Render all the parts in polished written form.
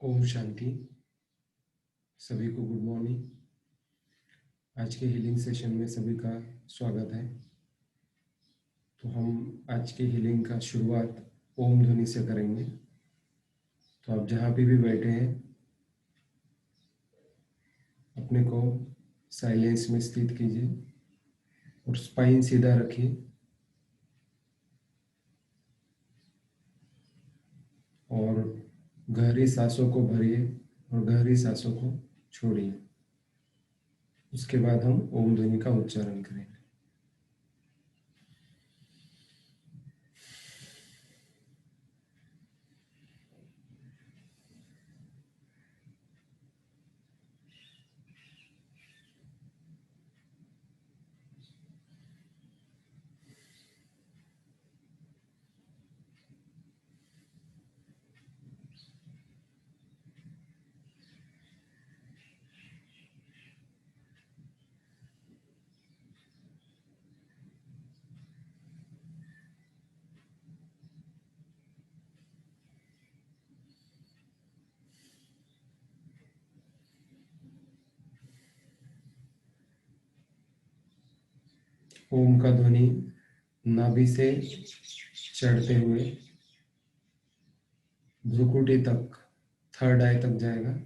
ओम शांति। सभी को good morning. आज के हीलिंग सेशन में सभी का स्वागत है। तो हम आज के हीलिंग का शुरुआत ओम ध्वनि से करेंगे। तो आप जहाँ पे भी बैठे हैं अपने को साइलेंस में स्थित कीजिए और स्पाइन सीधा रखिए और गहरी सांसों को भरिए और गहरी सांसों को छोड़िए। उसके बाद हम ओम ध्वनि का उच्चारण करेंगे। ओम का ध्वनि नाभि से चढ़ते हुए भ्रुकुटी तक, थर्ड आई तक जाएगा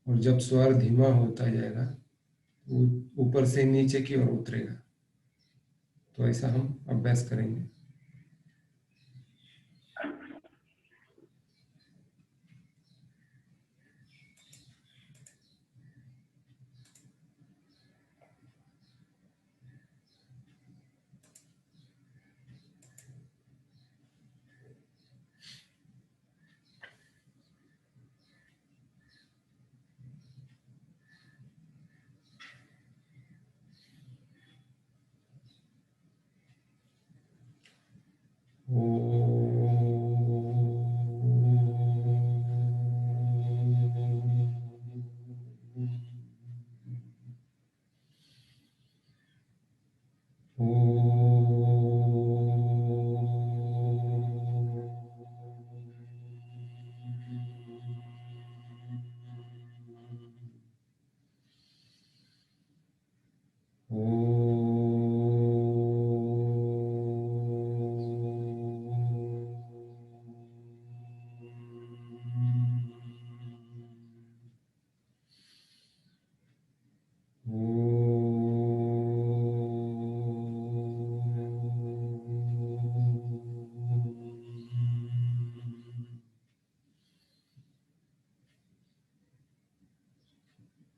और जब स्वर धीमा होता जाएगा ऊपर से नीचे की ओर उतरेगा। तो ऐसा हम अभ्यास करेंगे।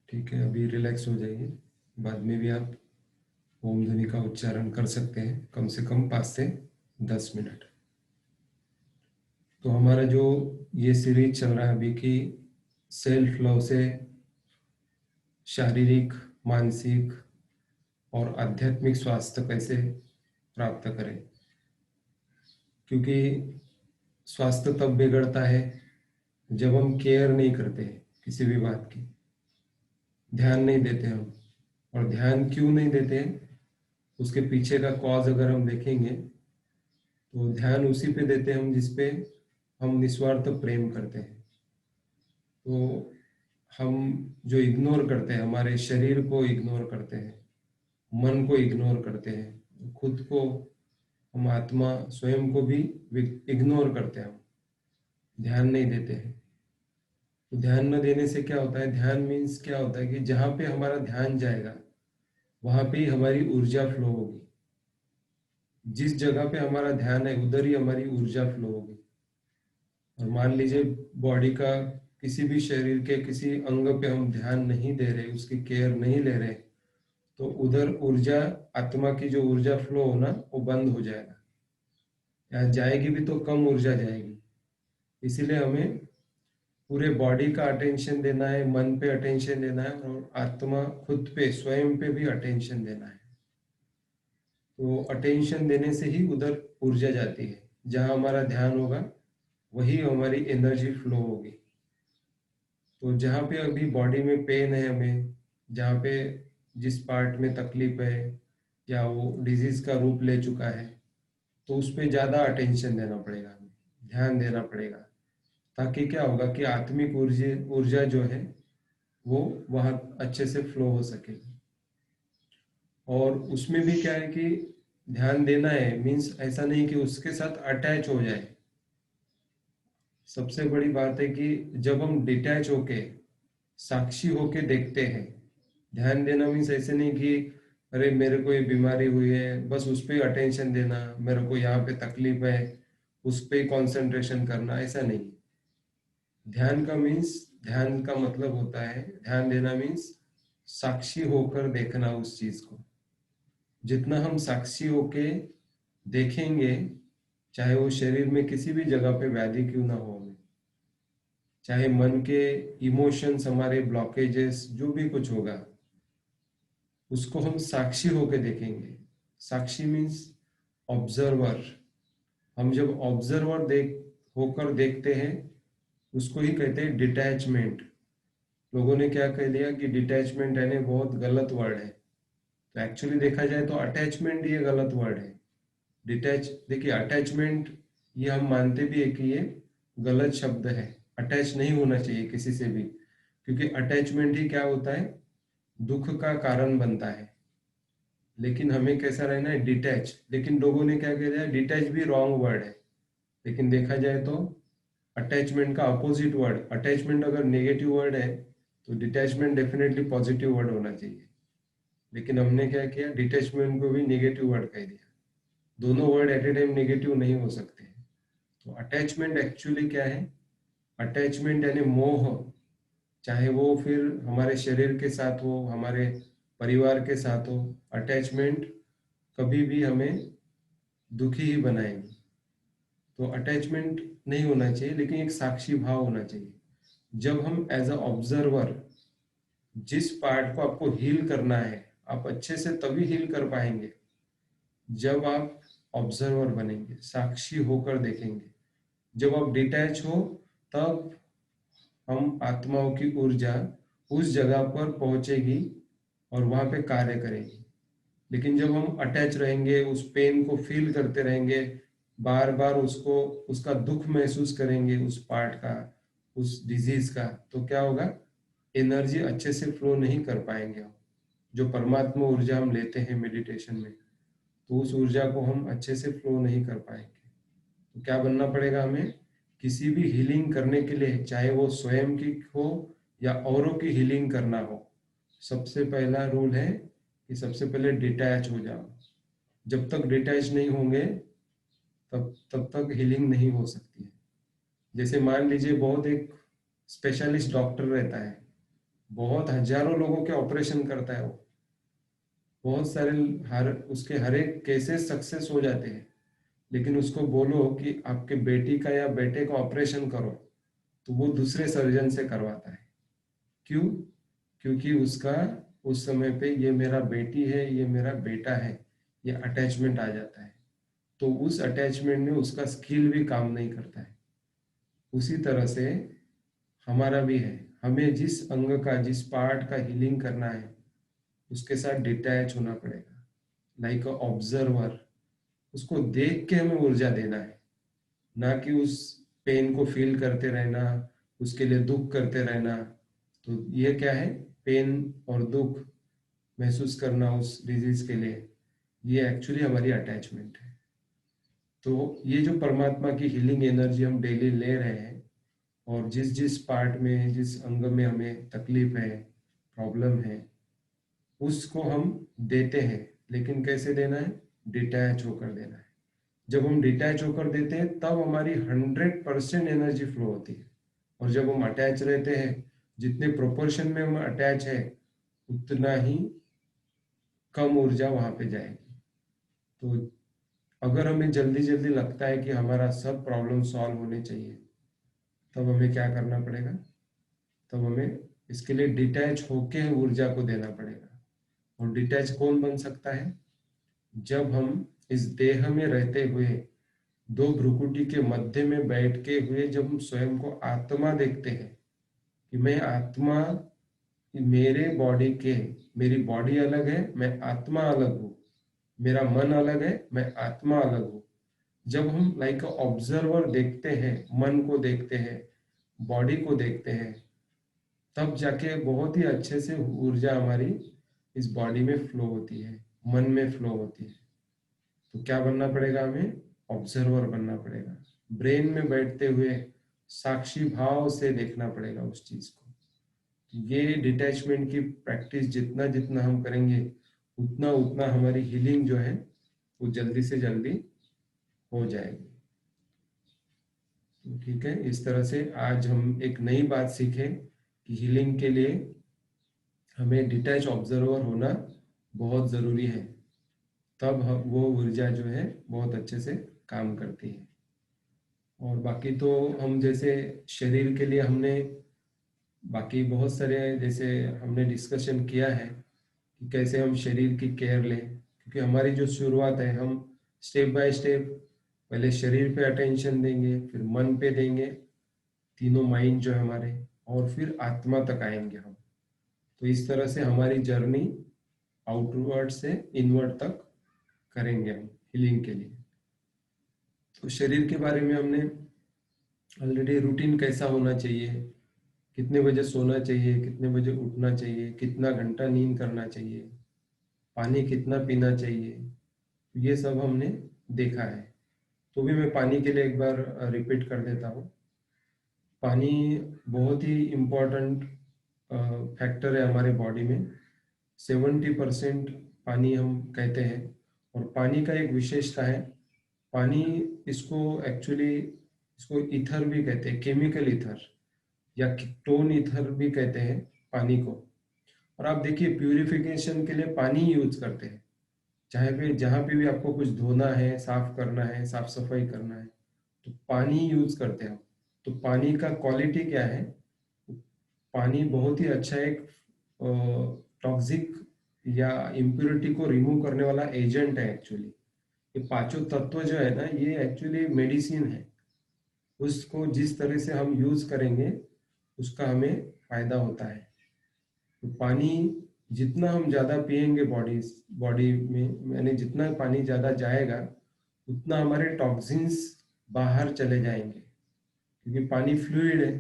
ठीक है, अभी रिलैक्स हो जाइए। बाद में भी आप ओम ध्वनि का उच्चारण कर सकते हैं, कम से कम 5 से 10 मिनट। तो हमारा जो ये सीरीज चल रहा है अभी की सेल्फ लव से शारीरिक, मानसिक और आध्यात्मिक स्वास्थ्य कैसे प्राप्त करें, क्योंकि स्वास्थ्य तब बिगड़ता है जब हम केयर नहीं करते हैं किसी भी बात की, ध्यान नहीं देते हम। और ध्यान क्यों नहीं देते हैं, उसके पीछे का कॉज अगर हम देखेंगे तो ध्यान उसी पे देते हैं हम जिस पे हम निस्वार्थ प्रेम करते हैं। तो हम जो इग्नोर करते हैं, हमारे शरीर को इग्नोर करते हैं, मन को इग्नोर करते हैं, खुद को, हम आत्मा स्वयं को भी इग्नोर करते हैं, हम ध्यान नहीं देते हैं। तो ध्यान न देने से क्या होता है, ध्यान मीन्स क्या होता है कि जहाँ पे हमारा ध्यान जाएगा वहां पे ही हमारी ऊर्जा फ्लो होगी। जिस जगह पे हमारा ध्यान है उधर ही हमारी ऊर्जा फ्लो होगी। और मान लीजिए बॉडी का किसी भी शरीर के किसी अंग पे हम ध्यान नहीं दे रहे, उसकी केयर नहीं ले रहे, तो उधर ऊर्जा, आत्मा की जो ऊर्जा फ्लो होना वो बंद हो जाएगा, या जाएगी भी तो कम ऊर्जा जाएगी। इसीलिए हमें पूरे बॉडी का अटेंशन देना है, मन पे अटेंशन देना है और आत्मा खुद पे, स्वयं पे भी अटेंशन देना है। तो अटेंशन देने से ही उधर ऊर्जा जाती है। जहाँ हमारा ध्यान होगा वही हमारी एनर्जी फ्लो होगी। तो जहाँ पे अभी बॉडी में पेन है, हमें जहाँ पे जिस पार्ट में तकलीफ है या वो डिजीज का रूप ले चुका है, तो उस पर ज़्यादा अटेंशन देना पड़ेगा, हमें ध्यान देना पड़ेगा, ताकि क्या होगा कि आत्मिक ऊर्जा ऊर्जा जो है वो वहां अच्छे से फ्लो हो सकेगी। और उसमें भी क्या है कि ध्यान देना है, मीन्स ऐसा नहीं कि उसके साथ अटैच हो जाए। सबसे बड़ी बात है कि जब हम डिटैच होके साक्षी होके देखते हैं, ध्यान देना मीन्स ऐसे नहीं कि अरे मेरे को ये बीमारी हुई है बस उस पे अटेंशन देना, मेरे को यहाँ पे तकलीफ है उस पे कंसंट्रेशन करना, ऐसा नहीं। ध्यान का मीन्स, ध्यान का मतलब होता है, ध्यान देना मीन्स साक्षी होकर देखना उस चीज को। जितना हम साक्षी होके देखेंगे, चाहे वो शरीर में किसी भी जगह पे व्याधि क्यों ना हो हमें, चाहे मन के इमोशंस हमारे ब्लॉकेजेस जो भी कुछ होगा, उसको हम साक्षी होके देखेंगे। साक्षी मीन्स ऑब्जर्वर। हम जब ऑब्जर्वर होकर देखते हैं, उसको ही कहते हैं डिटैचमेंट। लोगों ने क्या कह दिया कि डिटैचमेंट है ना बहुत गलत वर्ड है। तो एक्चुअली देखा जाए तो अटैचमेंट ये गलत वर्ड है। डिटैच, देखिए अटैचमेंट ये हम मानते भी है कि ये गलत शब्द है। अटैच नहीं होना चाहिए किसी से भी, क्योंकि अटैचमेंट ही क्या होता है, दुख का कारण बनता है। लेकिन हमें कैसा रहना है, डिटैच। लेकिन लोगों ने क्या कह दिया, डिटैच भी रॉन्ग वर्ड है। लेकिन देखा जाए तो अटैचमेंट का अपोजिट वर्ड, अटैचमेंट अगर नेगेटिव वर्ड है तो डिटैचमेंट डेफिनेटली पॉजिटिव वर्ड होना चाहिए। लेकिन हमने क्या किया, डिटैचमेंट को भी नेगेटिव वर्ड कह दिया। दोनों word at A time negative नहीं हो सकते। तो अटैचमेंट एक्चुअली क्या है, अटैचमेंट यानी मोह। चाहे वो फिर हमारे शरीर के साथ हो, हमारे परिवार के साथ हो, अटैचमेंट कभी भी हमें दुखी ही बनाएंगे। तो अटैचमेंट नहीं होना चाहिए, लेकिन एक साक्षी भाव होना चाहिए। जब हम एज अ ऑब्जर्वर, जिस पार्ट को आपको हील करना है, आप अच्छे से तभी हील कर पाएंगे जब आप ऑब्जर्वर बनेंगे, साक्षी होकर देखेंगे। जब आप डिटैच हो, तब हम आत्माओं की ऊर्जा उस जगह पर पहुंचेगी और वहां पे कार्य करेगी। लेकिन जब हम अटैच रहेंगे, उस पेन को फील करते रहेंगे, बार बार उसको, उसका दुख महसूस करेंगे उस पार्ट का, उस डिजीज का, तो क्या होगा, एनर्जी अच्छे से फ्लो नहीं कर पाएंगे हम। जो परमात्मा ऊर्जा हम लेते हैं मेडिटेशन में, तो उस ऊर्जा को हम अच्छे से फ्लो नहीं कर पाएंगे। तो क्या बनना पड़ेगा हमें, किसी भी हीलिंग करने के लिए, चाहे वो स्वयं की हो या औरों की हीलिंग करना हो, सबसे पहला रूल है कि सबसे पहले डिटैच हो जाओ। जब तक डिटैच नहीं होंगे तब तक हीलिंग नहीं हो सकती है। जैसे मान लीजिए बहुत एक स्पेशलिस्ट डॉक्टर रहता है, बहुत हजारों लोगों के ऑपरेशन करता है वो, बहुत सारे, हर उसके हर एक केसेस सक्सेस हो जाते हैं। लेकिन उसको बोलो कि आपके बेटी का या बेटे का ऑपरेशन करो, तो वो दूसरे सर्जन से करवाता है। क्यों? क्योंकि उसका उस समय पे ये मेरा बेटी है, ये मेरा बेटा है, ये अटैचमेंट आ जाता है। तो उस अटैचमेंट में उसका स्किल भी काम नहीं करता है। उसी तरह से हमारा भी है, हमें जिस अंग का, जिस पार्ट का हीलिंग करना है, उसके साथ डिटैच होना पड़ेगा, लाइक अ ऑब्जर्वर। उसको देख के हमें ऊर्जा देना है, ना कि उस पेन को फील करते रहना, उसके लिए दुख करते रहना। तो ये क्या है, पेन और दुख महसूस करना उस डिजीज के लिए, ये एक्चुअली हमारी अटैचमेंट है। तो ये जो परमात्मा की हीलिंग एनर्जी हम डेली ले रहे हैं, और जिस जिस पार्ट में, जिस अंग में हमें तकलीफ है, प्रॉब्लम है, उसको हम देते हैं। लेकिन कैसे देना है, डिटैच होकर देना है। जब हम डिटैच होकर देते हैं तब हमारी 100% एनर्जी फ्लो होती है। और जब हम अटैच रहते हैं, जितने प्रोपोर्शन में हम अटैच है, उतना ही कम ऊर्जा वहां पे जाएगी। तो अगर हमें जल्दी जल्दी लगता है कि हमारा सब प्रॉब्लम सॉल्व होने चाहिए, तब हमें क्या करना पड़ेगा, तब हमें इसके लिए डिटैच होके ऊर्जा को देना पड़ेगा। और डिटैच कौन बन सकता है, जब हम इस देह में रहते हुए, दो भ्रुकुटी के मध्य में बैठ के हुए, जब हम स्वयं को आत्मा देखते हैं कि मैं आत्मा, मेरे बॉडी के, मेरी बॉडी अलग है, मैं आत्मा अलग हूँ, मेरा मन अलग है, मैं आत्मा अलग हूँ। जब हम लाइक ऑब्जर्वर देखते हैं, मन को देखते हैं, बॉडी को देखते हैं, तब जाके बहुत ही अच्छे से ऊर्जा हमारी इस बॉडी में फ्लो होती है, मन में फ्लो होती है। तो क्या बनना पड़ेगा हमें? ऑब्जर्वर बनना पड़ेगा। ब्रेन में बैठते हुए साक्षी भाव से देखना पड़ेगा उस चीज को। ये डिटैचमेंट की प्रैक्टिस जितना जितना हम करेंगे, उतना उतना हमारी हीलिंग जो है वो जल्दी से जल्दी हो जाएगी। तो ठीक है, इस तरह से आज हम एक नई बात सीखे कि हीलिंग के लिए हमें डिटैच ऑब्जर्वर होना बहुत जरूरी है, तब वो ऊर्जा जो है बहुत अच्छे से काम करती है। और बाकी तो हम जैसे शरीर के लिए हमने बाकी बहुत सारे जैसे हमने डिस्कशन किया है कि कैसे हम शरीर की केयर लें, क्योंकि हमारी जो शुरुआत है, हम स्टेप बाय स्टेप पहले शरीर पे अटेंशन देंगे, फिर मन पे देंगे, तीनों माइंड जो है हमारे, और फिर आत्मा तक आएंगे हम। तो इस तरह से हमारी जर्नी आउटवर्ड से इनवर्ड तक करेंगे हम हीलिंग के लिए। तो शरीर के बारे में हमने ऑलरेडी रूटीन कैसा होना चाहिए, कितने बजे सोना चाहिए, कितने बजे उठना चाहिए, कितना घंटा नींद करना चाहिए, पानी कितना पीना चाहिए, ये सब हमने देखा है। तो भी मैं पानी के लिए एक बार रिपीट कर देता हूँ। पानी बहुत ही इम्पोर्टेंट फैक्टर है हमारे बॉडी में। 70% पानी हम कहते हैं। और पानी का एक विशेषता है, पानी इसको एक्चुअली इसको ईथर भी कहते हैं, केमिकल ईथर या कीटोन ईथर भी कहते हैं पानी को। और आप देखिए प्यूरिफिकेशन के लिए पानी यूज करते हैं, चाहे भी जहाँ पे भी आपको कुछ धोना है, साफ करना है, साफ सफाई करना है, तो पानी यूज करते हैं हम। तो पानी का क्वालिटी क्या है? पानी बहुत ही अच्छा एक टॉक्सिक या इम्प्योरिटी को रिमूव करने वाला एजेंट है एक्चुअली। ये पांचों तत्व जो है ना, ये एक्चुअली मेडिसिन है। उसको जिस तरह से हम यूज करेंगे उसका हमें फायदा होता है। तो पानी जितना हम ज्यादा पिएंगे बॉडी बॉडी में, यानी जितना पानी ज्यादा जाएगा उतना हमारे टॉक्सिन्स बाहर चले जाएंगे, क्योंकि पानी फ्लूइड है।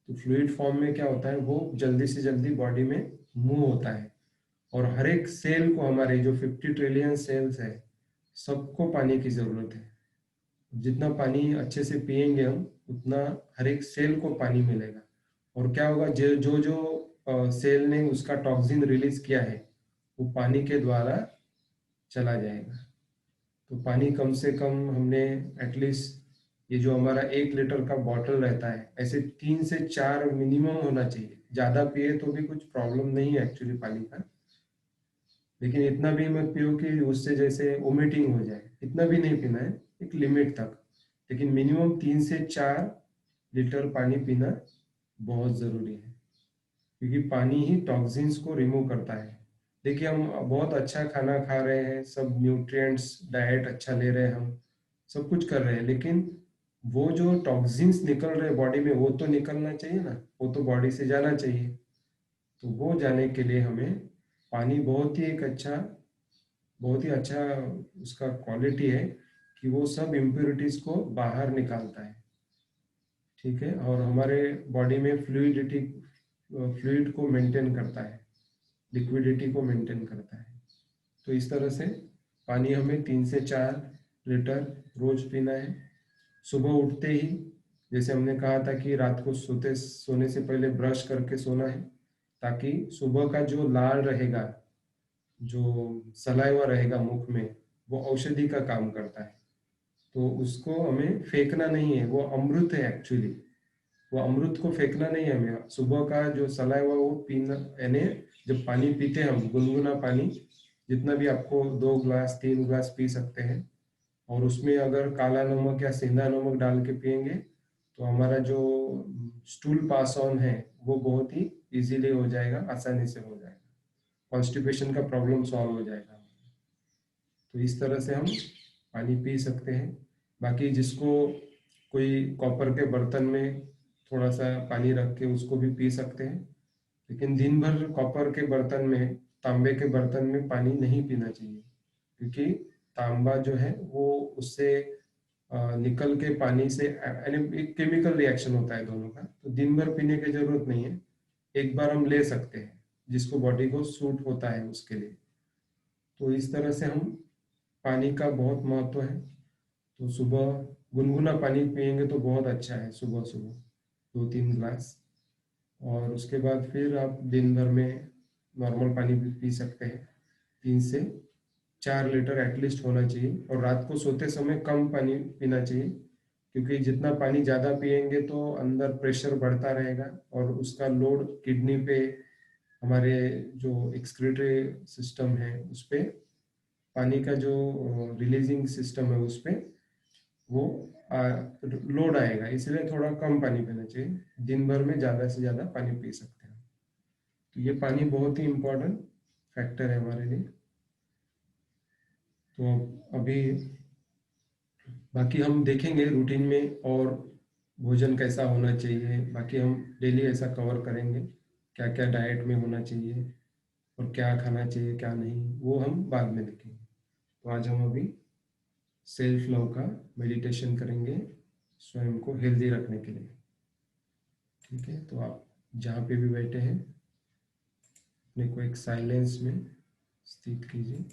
तो फ्लूइड फॉर्म में क्या होता है, वो जल्दी से जल्दी बॉडी में मूव होता है। और हर एक सेल को, हमारे जो 50 ट्रिलियन सेल्स है, सबको पानी की जरूरत है। जितना पानी अच्छे से पिएंगे हम, उतना हर एक सेल को पानी मिलेगा। और क्या होगा, जो जो जो सेल ने उसका टॉक्सिन रिलीज किया है वो पानी के द्वारा चला जाएगा। तो पानी कम से कम हमने एटलीस्ट, ये जो हमारा 1 लीटर का बॉटल रहता है, ऐसे 3 से 4 मिनिमम होना चाहिए। ज्यादा पिए तो भी कुछ प्रॉब्लम नहीं है एक्चुअली पानी का, लेकिन इतना भी मत पियो कि उससे जैसे वोमिटिंग हो जाए, इतना भी नहीं पीना है, एक लिमिट तक। लेकिन मिनिमम 3 से 4 लीटर पानी पीना बहुत जरूरी है, क्योंकि पानी ही टॉक्सिन्स को रिमूव करता है। देखिए हम बहुत अच्छा खाना खा रहे हैं, सब न्यूट्रिएंट्स डाइट अच्छा ले रहे हैं, हम सब कुछ कर रहे हैं, लेकिन वो जो टॉक्सिन्स निकल रहे हैं बॉडी में, वो तो निकलना चाहिए ना, वो तो बॉडी से जाना चाहिए। तो वो जाने के लिए हमें पानी बहुत ही एक अच्छा, बहुत ही अच्छा उसका क्वालिटी है कि वो सब इम्प्योरिटीज को बाहर निकालता है। ठीक है, और हमारे बॉडी में फ्लूइडिटी, फ्लूइड को मेंटेन करता है, लिक्विडिटी को मेंटेन करता है। तो इस तरह से पानी हमें 3 से 4 लीटर रोज पीना है। सुबह उठते ही, जैसे हमने कहा था कि रात को सोने से पहले ब्रश करके सोना है, ताकि सुबह का जो लाल रहेगा, जो सलाइवा रहेगा मुख में, वो औषधि का काम करता है। तो उसको हमें फेंकना नहीं है, वो अमृत है एक्चुअली। वो अमृत को फेंकना नहीं है हमें। सुबह का जो सलाइवा वो पीना, यानी जब पानी पीते हैं हम, गुनगुना पानी, जितना भी आपको 2 ग्लास 3 ग्लास पी सकते हैं, और उसमें अगर काला नमक या सेंधा नमक डाल के पियेंगे तो हमारा जो स्टूल पास ऑन है वो बहुत ही इजीली हो जाएगा, आसानी से हो जाएगा, कॉन्स्टिपेशन का प्रॉब्लम सॉल्व हो जाएगा। तो इस तरह से हम पानी पी सकते हैं। बाकी जिसको कोई कॉपर के बर्तन में थोड़ा सा पानी रख के उसको भी पी सकते हैं, लेकिन दिन भर कॉपर के बर्तन में, तांबे के बर्तन में पानी नहीं पीना चाहिए, क्योंकि तांबा जो है वो उससे निकल के पानी से, यानी एक केमिकल रिएक्शन होता है दोनों का, तो दिन भर पीने की जरूरत नहीं है, एक बार हम ले सकते हैं, जिसको बॉडी को सूट होता है उसके लिए। तो इस तरह से हम, पानी का बहुत महत्व है। तो सुबह गुनगुना पानी पियेंगे तो बहुत अच्छा है, सुबह सुबह 2-3 ग्लास। और उसके बाद फिर आप दिन भर में नॉर्मल पानी भी पी सकते हैं, 3 से 4 लीटर एटलीस्ट होना चाहिए। और रात को सोते समय कम पानी पीना चाहिए, क्योंकि जितना पानी ज़्यादा पिएंगे तो अंदर प्रेशर बढ़ता रहेगा और उसका लोड किडनी पे, हमारे जो एक्सक्रीटरी सिस्टम है उस पे, पानी का जो रिलीजिंग सिस्टम है उस पे वो लोड आएगा, इसलिए थोड़ा कम पानी पीना चाहिए। दिन भर में ज़्यादा से ज़्यादा पानी पी सकते हैं। तो ये पानी बहुत ही इम्पोर्टेंट फैक्टर है हमारे लिए। तो अभी बाकी हम देखेंगे रूटीन में, और भोजन कैसा होना चाहिए, बाकी हम डेली ऐसा कवर करेंगे, क्या क्या डाइट में होना चाहिए और क्या खाना चाहिए क्या नहीं, वो हम बाद में देखेंगे। तो आज हम अभी सेल्फ लव का मेडिटेशन करेंगे, स्वयं को हेल्दी रखने के लिए। ठीक है, तो आप जहाँ पे भी बैठे हैं अपने को एक साइलेंस में स्थित कीजिए।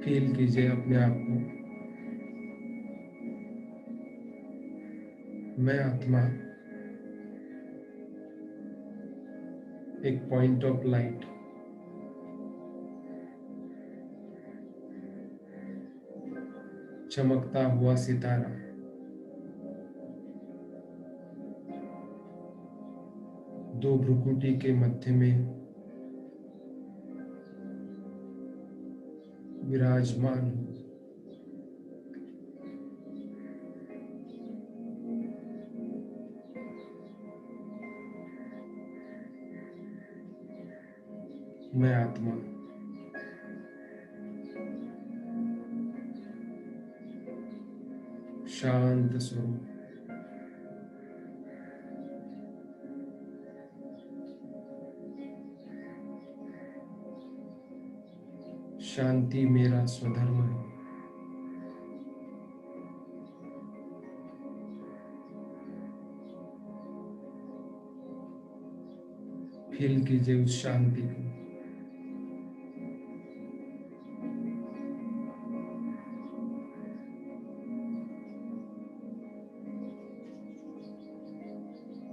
फील कीजिए अपने आप को, मैं आत्मा एक पॉइंट ऑफ लाइट, चमकता हुआ सितारा, दो भ्रुकुटी के मध्य में विराजमान हूँ। मैं आत्मा शांत स्वरूप, शांति मेरा स्वधर्म है। फील कीजिए उस शांति को,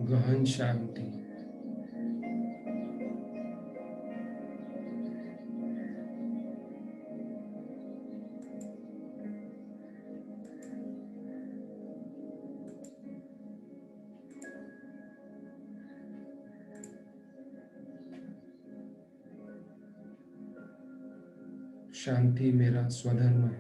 गहन शांति। शांति मेरा स्वधर्म है।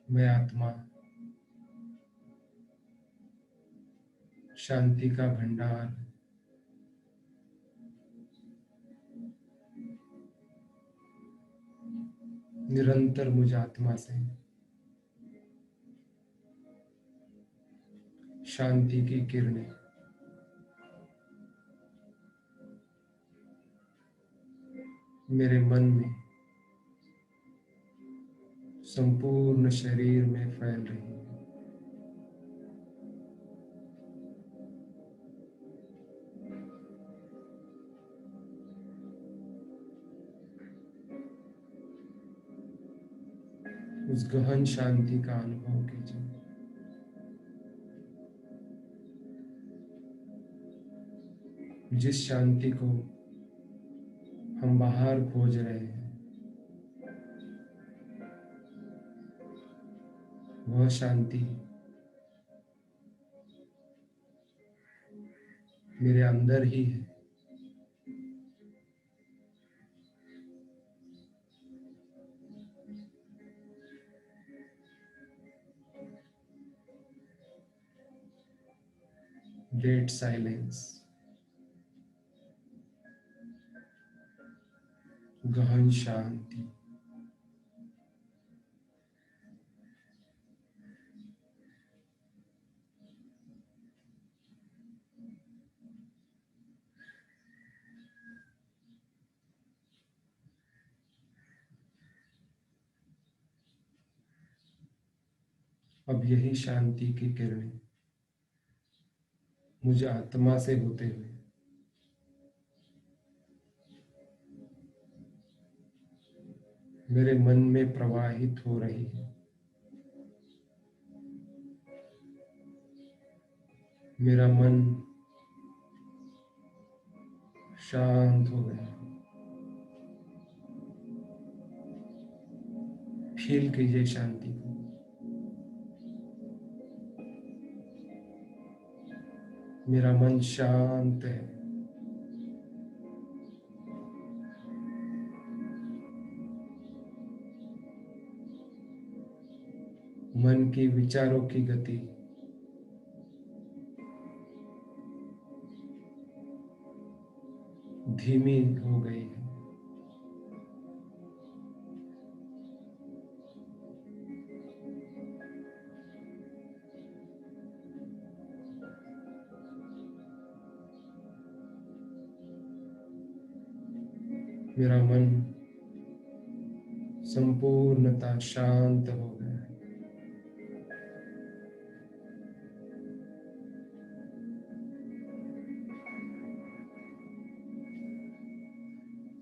मैं आत्मा शांति का भंडार, निरंतर मुझ आत्मा से शांति की किरणें मेरे मन में, संपूर्ण शरीर में फैल रही है। उस गहन शांति का अनुभव कीजिए, जिस शांति को हम बाहर खोज रहे हैं, वह शांति मेरे अंदर ही है। डेड साइलेंस, गहन शांति। अब यही शांति की किरणें मुझे आत्मा से होते हुए मेरे मन में प्रवाहित हो रही है। मेरा मन शांत हो गया। फील कीजिए शांति को। मेरा मन शांत है। मन की विचारों की गति धीमी हो गई है। मेरा मन संपूर्णतः शांत हो गया है।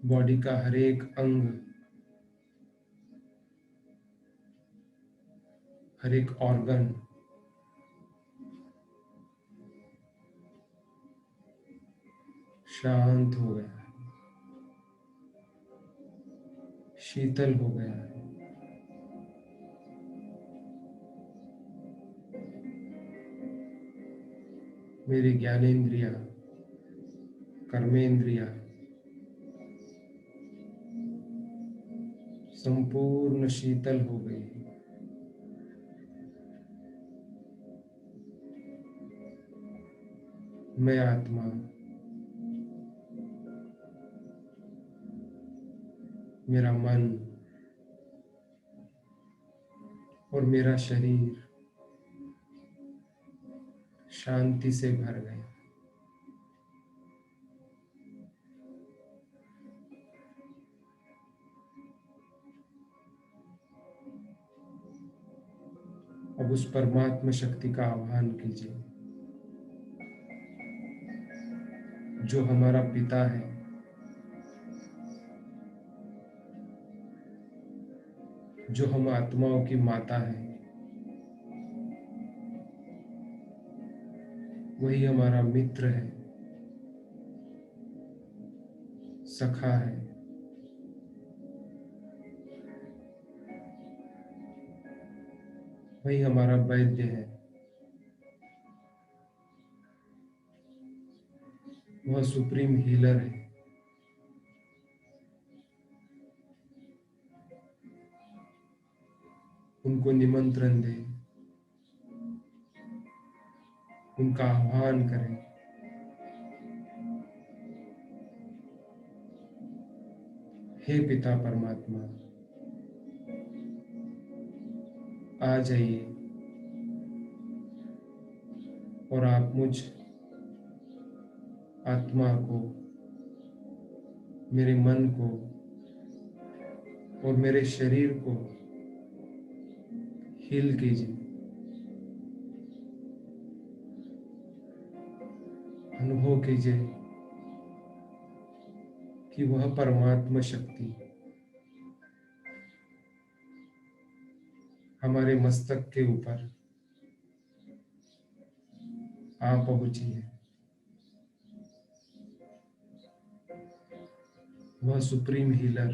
बॉडी का हर एक अंग, हर एक ऑर्गन शांत हो गया है, शीतल हो गया है। मेरी ज्ञानेंद्रियां, कर्मेंद्रियां संपूर्ण शीतल हो गई। मैं आत्मा, मेरा मन और मेरा शरीर शांति से भर गए। अब उस परमात्मा शक्ति का आह्वान कीजिए जो हमारा पिता है, जो हम आत्माओं की माता है। वही हमारा मित्र है, सखा है। वही हमारा वैद्य है। वह सुप्रीम हीलर है। उनको निमंत्रण दें, उनका आह्वान करें। हे पिता परमात्मा, आ जाइए और आप मुझ आत्मा को, मेरे मन को और मेरे शरीर को हील कीजिए। अनुभव कीजिए कि वह परमात्मा शक्ति हमारे मस्तक के ऊपर आ पहुंची है। वह सुप्रीम हीलर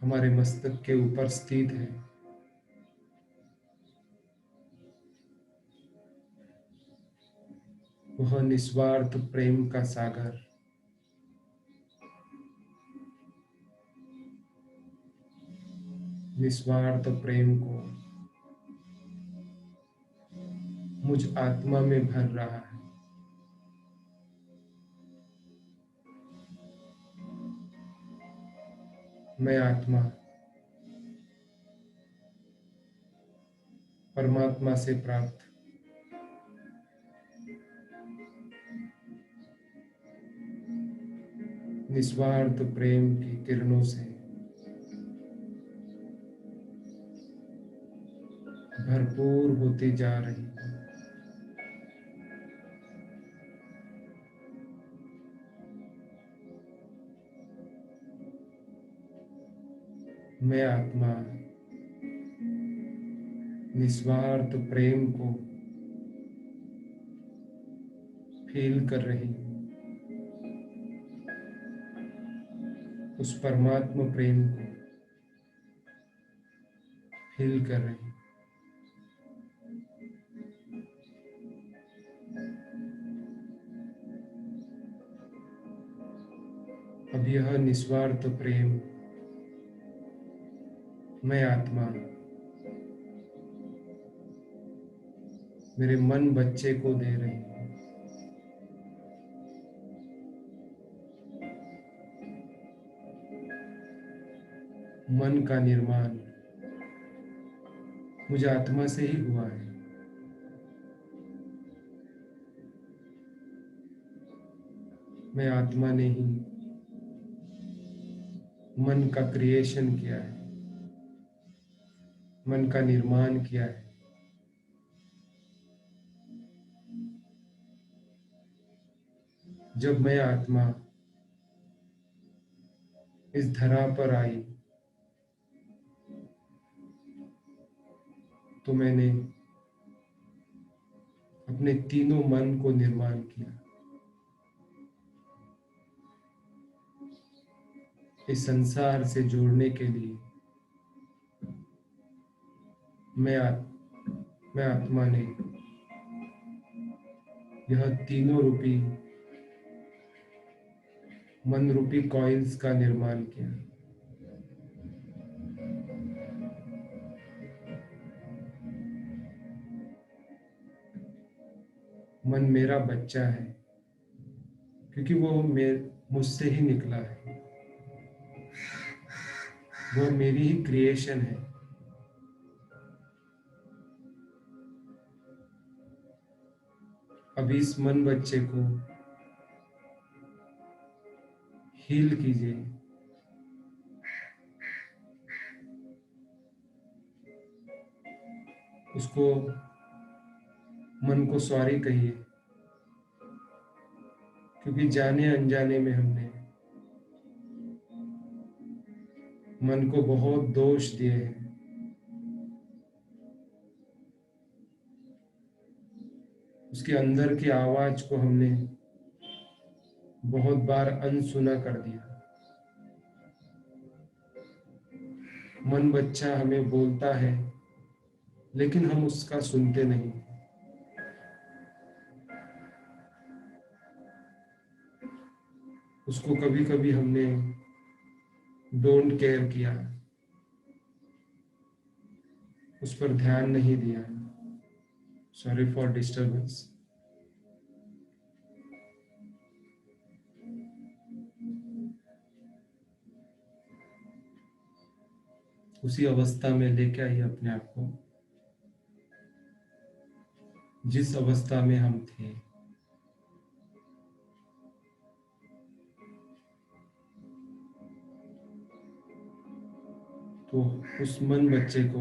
हमारे मस्तक के ऊपर स्थित है। वह निस्वार्थ प्रेम का सागर निस्वार्थ प्रेम को मुझ आत्मा में भर रहा है। मैं आत्मा परमात्मा से प्राप्त निस्वार्थ प्रेम की किरणों से भरपूर होती जा रही हूँ। मैं आत्मा निस्वार्थ प्रेम को फील कर रही हूँ। उस परमात्मा प्रेम को फील कर रही हूँ। अब यह निस्वार्थ प्रेम मैं आत्मा मेरे मन बच्चे को दे रही हूँ। मन का निर्माण मुझे आत्मा से ही हुआ है। मैं आत्मा ने ही मन का क्रिएशन किया है, मन का निर्माण किया है। जब मैं आत्मा इस धरा पर आई तो मैंने अपने तीनों मन को निर्माण किया। इस संसार से जोड़ने के लिए मैं आत्मा ने यह तीनों रूपी मन रूपी कॉइल्स का निर्माण किया। मन मेरा बच्चा है क्योंकि वो मुझसे ही निकला है। वो मेरी ही क्रिएशन है। अब इस मन बच्चे को हील कीजिए। उसको मन को सॉरी कहिए क्योंकि जाने अनजाने में हमने मन को बहुत दोष दिए हैं। उसके अंदर की आवाज को हमने बहुत बार अनसुना कर दिया। मन बच्चा हमें बोलता है लेकिन हम उसका सुनते नहीं। उसको कभी कभी हमने डोंट केयर किया, उस पर ध्यान नहीं दिया। Sorry for disturbance. उसी अवस्था में लेके आइए अपने आप को जिस अवस्था में हम थे। तो उस मन बच्चे को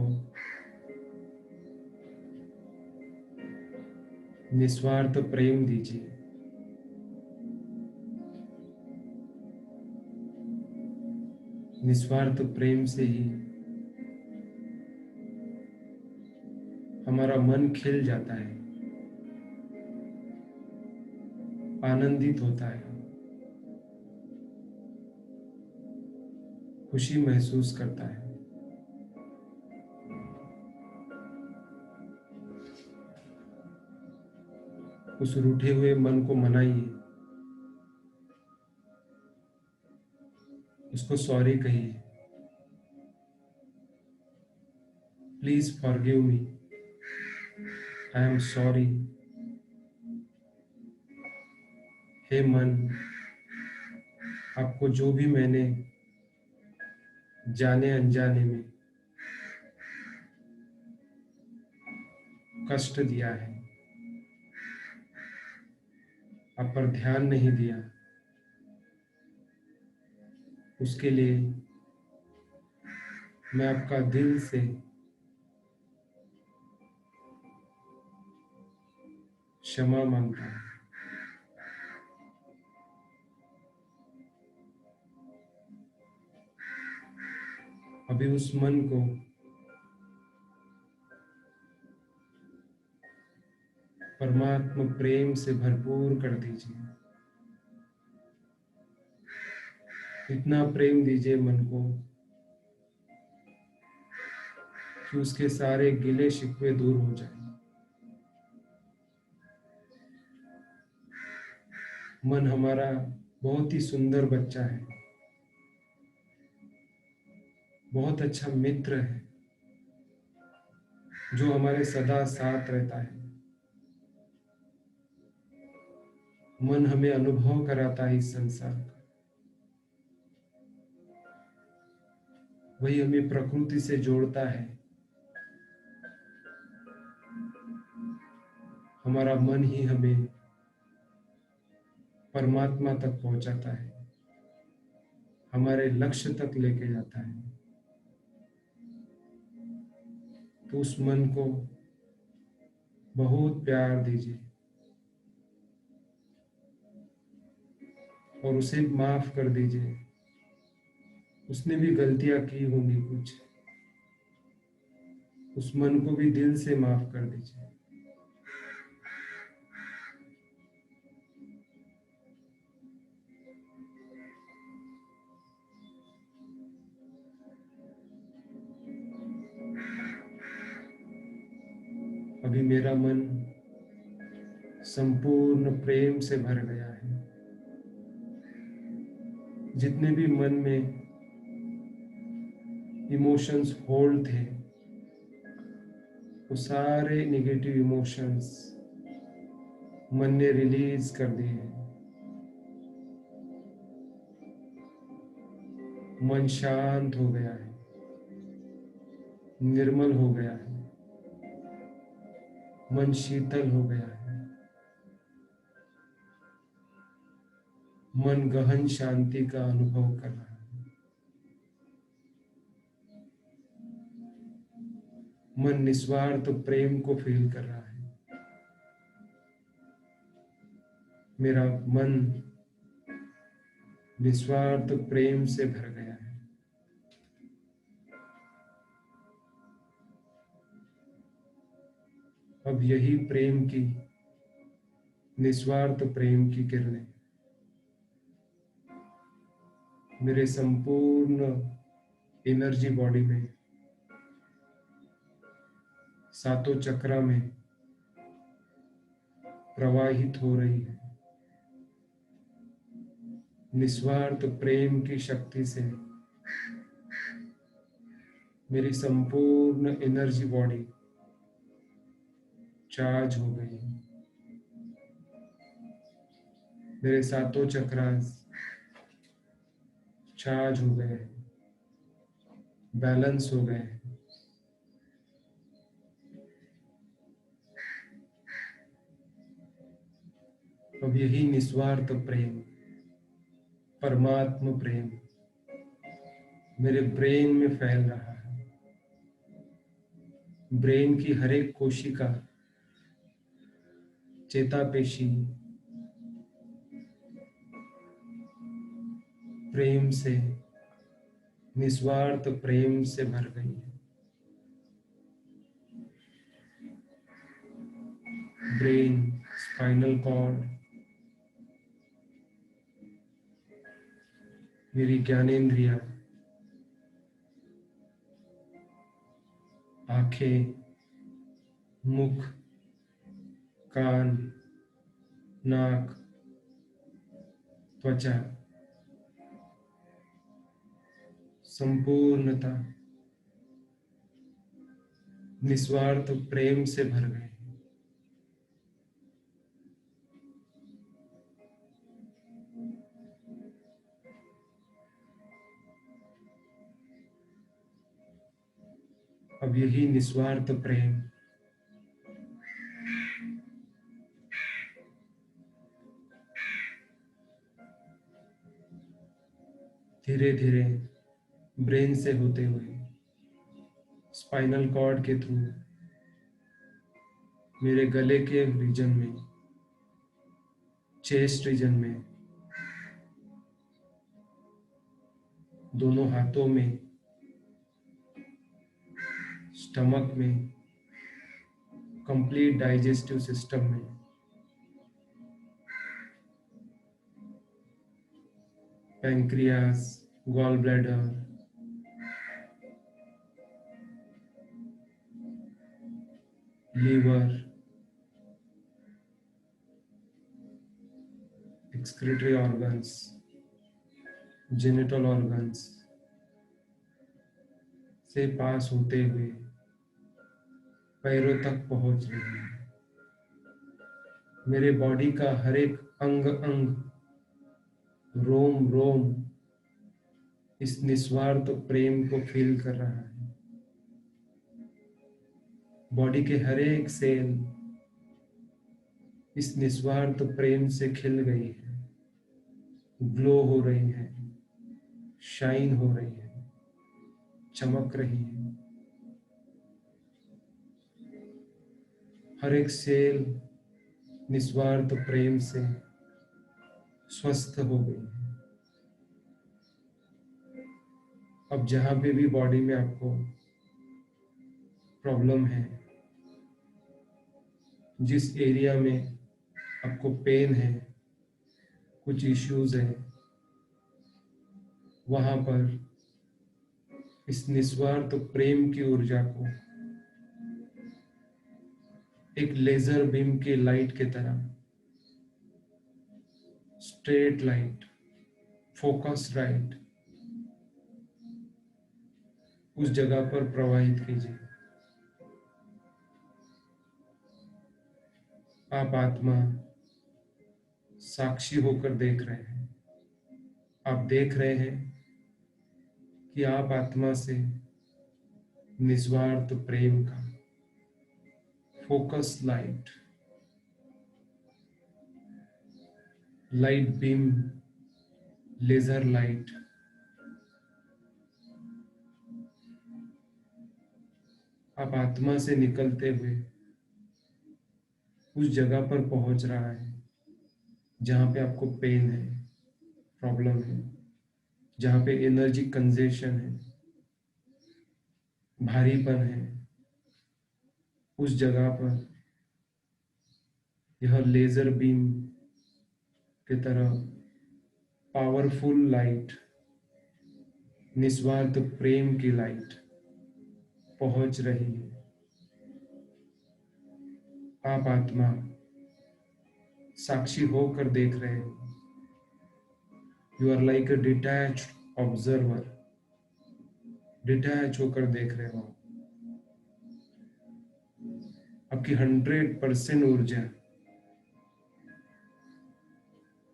निस्वार्थ प्रेम दीजिए। निस्वार्थ प्रेम से ही हमारा मन खिल जाता है, आनंदित होता है, खुशी महसूस करता है। उस रूठे हुए मन को मनाइए, उसको सॉरी कहिए, please forgive me. I am sorry. हे मन, आपको जो भी मैंने जाने अनजाने में कष्ट दिया है, आप पर ध्यान नहीं दिया, उसके लिए मैं आपका दिल से क्षमा मांगता हूँ। अभी उस मन को परमात्मा प्रेम से भरपूर कर दीजिए। इतना प्रेम दीजिए मन को कि उसके सारे गिले शिकवे दूर हो जाए। मन हमारा बहुत ही सुंदर बच्चा है, बहुत अच्छा मित्र है, जो हमारे सदा साथ रहता है। मन हमें अनुभव कराता है इस संसार का। वही हमें प्रकृति से जोड़ता है। हमारा मन ही हमें परमात्मा तक पहुंचाता है, हमारे लक्ष्य तक लेके जाता है। तो उस मन को बहुत प्यार दीजिए और उसे माफ कर दीजिए। उसने भी गलतियां की होंगी कुछ, उस मन को भी दिल से माफ कर दीजिए। अभी मेरा मन संपूर्ण प्रेम से भर गया है। जितने भी मन में इमोशंस होल्ड थे, वो सारे नेगेटिव इमोशंस मन ने रिलीज कर दिए हैं। मन शांत हो गया है, निर्मल हो गया है, मन शीतल हो गया है। मन गहन शांति का अनुभव कर रहा है। मन निस्वार्थ प्रेम को फील कर रहा है। मेरा मन निस्वार्थ प्रेम से भर गया है। अब यही प्रेम की, निस्वार्थ प्रेम की किरणें मेरे संपूर्ण एनर्जी बॉडी में, सातों चक्रा में प्रवाहित हो रही है। निस्वार्थ प्रेम की शक्ति से मेरी संपूर्ण एनर्जी बॉडी चार्ज हो गई है। मेरे सातों चक्रास चार्ज हो गए हैं, बैलेंस हो गए हैं। अब यही निस्वार्थ प्रेम, परमात्मा प्रेम मेरे ब्रेन में फैल रहा है। ब्रेन की हर एक कोशिका, चेतापेशी प्रेम से, निस्वार्थ प्रेम से भर गई है। ब्रेन, स्पाइनल कॉर्ड, मेरी ज्ञानेंद्रिया, आंखें, मुख, कान, नाक, त्वचा, संपूर्णता निस्वार्थ प्रेम से भर गए। अब यही निस्वार्थ प्रेम धीरे धीरे ब्रेन से होते हुए स्पाइनल कॉर्ड के थ्रू मेरे गले के रीजन में, चेस्ट रीजन में, दोनों हाथों में, स्टमक में, कंप्लीट डाइजेस्टिव सिस्टम में, pancreas, gall bladder, liver, excretory organs, genital organs से पास होते हुए पैरों तक पहुंच रही है। मेरे बॉडी का हर एक अंग अंग, रोम रोम इस निस्वार्थ प्रेम को फील कर रहा है। बॉडी के हर एक सेल इस निस्वार्थ प्रेम से खिल गई है, ग्लो हो रही है, शाइन हो रही है, चमक रही है। हर एक सेल निस्वार्थ प्रेम से स्वस्थ हो गई है। अब जहां पे भी बॉडी में आपको प्रॉब्लम है, जिस एरिया में आपको पेन है, कुछ इश्यूज है, वहां पर इस निस्वार्थ प्रेम की ऊर्जा को एक लेजर बीम की लाइट की तरह, स्ट्रेट लाइट, फोकस लाइट, उस जगह पर प्रवाहित कीजिए। आप आत्मा साक्षी होकर देख रहे हैं। आप देख रहे हैं कि आप आत्मा से निस्वार्थ प्रेम का focus light, light beam, laser light आप आत्मा से निकलते हुए उस जगह पर पहुंच रहा है जहां पे आपको पेन है, प्रॉब्लम है, जहां पे एनर्जी कंजेशन है, भारीपन है। उस जगह पर यह लेजर बीम की तरह पावरफुल लाइट, निस्वार्थ प्रेम की लाइट पहुंच रही है। आप आत्मा साक्षी होकर देख रहे हो। You are like a detached observer, detach होकर देख रहे हो। आपकी 100% ऊर्जा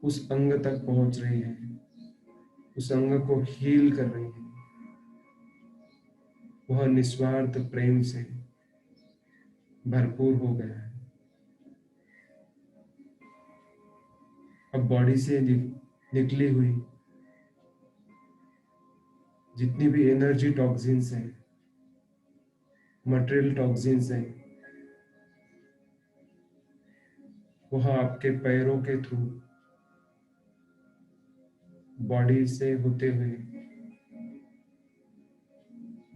उस अंग तक पहुंच रही है, उस अंग को हील कर रही है। वह निस्वार्थ प्रेम से भरपूर हो गया है। अब बॉडी से निकली हुई जितनी भी एनर्जी टॉक्सिन्स हैं, मटेरियल टॉक्सिन्स हैं, वह आपके पैरों के थ्रू बॉडी से होते हुए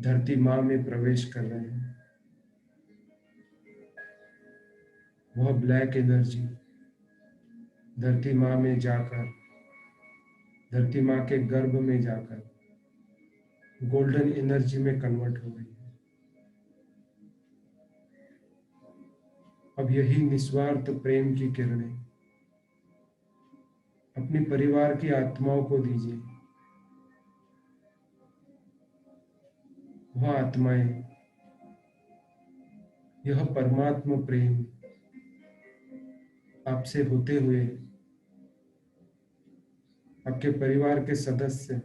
धरती माँ में प्रवेश कर रहे हैं। वह ब्लैक एनर्जी धरती माँ में जाकर, धरती माँ के गर्भ में जाकर गोल्डन एनर्जी में कन्वर्ट हो गई है। अब यही निस्वार्थ प्रेम की किरणें अपने परिवार की आत्माओं को दीजिए। वह आत्माएं यह परमात्मा प्रेम आपसे होते हुए आपके परिवार के सदस्य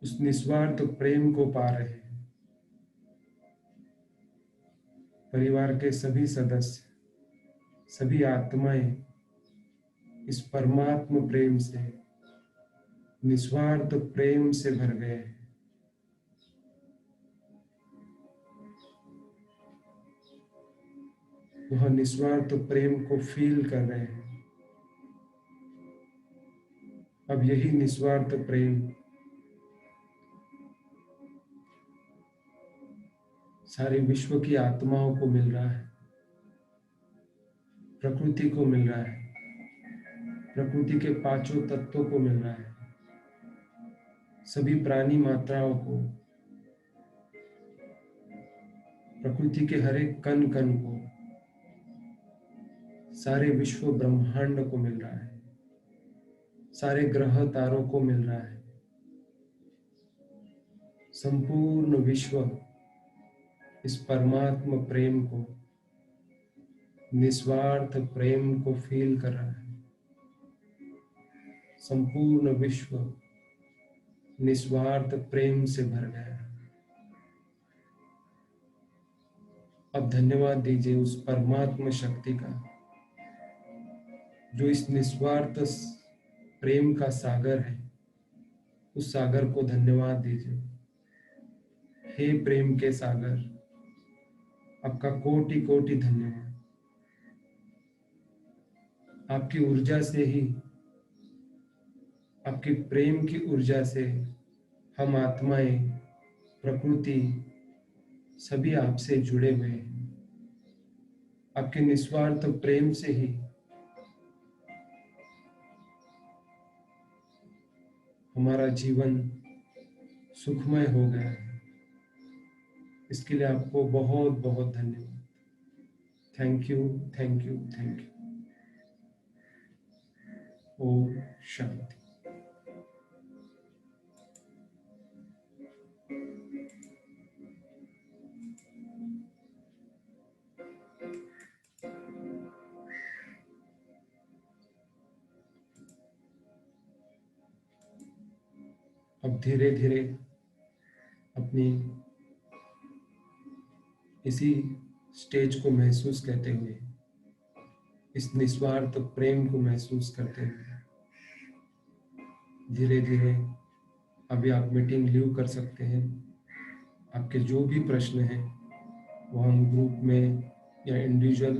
उस निस्वार्थ प्रेम को पा रहे हैं। परिवार के सभी सदस्य, सभी आत्माएं इस परमात्म प्रेम से, निस्वार्थ प्रेम से भर गए हैं। वह निस्वार्थ प्रेम को फील कर रहे हैं। अब यही निस्वार्थ प्रेम सारे विश्व की आत्माओं को मिल रहा है, प्रकृति को मिल रहा है, प्रकृति के पांचों तत्वों को मिल रहा है, सभी प्राणी मात्राओं को, प्रकृति के हर एक कण कण को, सारे विश्व ब्रह्मांड को मिल रहा है, सारे ग्रह तारों को मिल रहा है। संपूर्ण विश्व इस परमात्मा प्रेम को, निस्वार्थ प्रेम को फील कर रहा है। संपूर्ण विश्व निस्वार्थ प्रेम से भर गया है। अब धन्यवाद दीजिए उस परमात्मा शक्ति का, जो इस निस्वार्थ प्रेम का सागर है। उस सागर को धन्यवाद दीजिए। हे प्रेम के सागर, आपका कोटि कोटि धन्यवाद। आपकी ऊर्जा से ही, आपकी प्रेम की ऊर्जा से हम आत्माएं, प्रकृति सभी आपसे जुड़े हुए हैं। आपके निस्वार्थ प्रेम से ही हमारा जीवन सुखमय हो गया है। इसके लिए आपको बहुत बहुत धन्यवाद। Thank you, thank you, thank you. ओम शांति। अब धीरे धीरे अपनी इसी स्टेज को महसूस करते हुए, इस निस्वार्थ प्रेम को महसूस करते हुए धीरे धीरे अभी आप मीटिंग लीव कर सकते हैं। आपके जो भी प्रश्न हैं वो हम ग्रुप में या इंडिविजुअल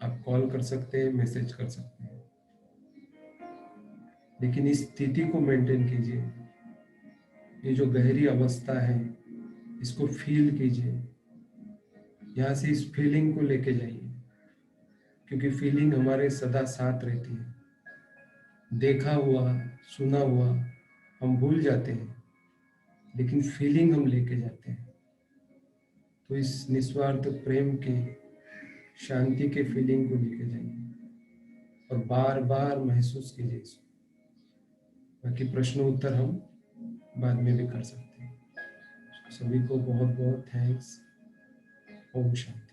आप कॉल कर सकते हैं, मैसेज कर सकते हैं। लेकिन इस स्थिति को मेंटेन कीजिए। ये जो गहरी अवस्था है इसको फील कीजिए। यहाँ से इस फीलिंग को लेके जाइए, क्योंकि फीलिंग हमारे सदा साथ रहती है। देखा हुआ, सुना हुआ हम भूल जाते हैं, लेकिन फीलिंग हम लेके जाते हैं। तो इस निस्वार्थ प्रेम के, शांति के फीलिंग को लेके जाइए और बार बार महसूस कीजिए इसको। बाकी प्रश्न उत्तर हम बाद में भी कर सकते हैं। सभी को बहुत बहुत थैंक्स। ओम शांति।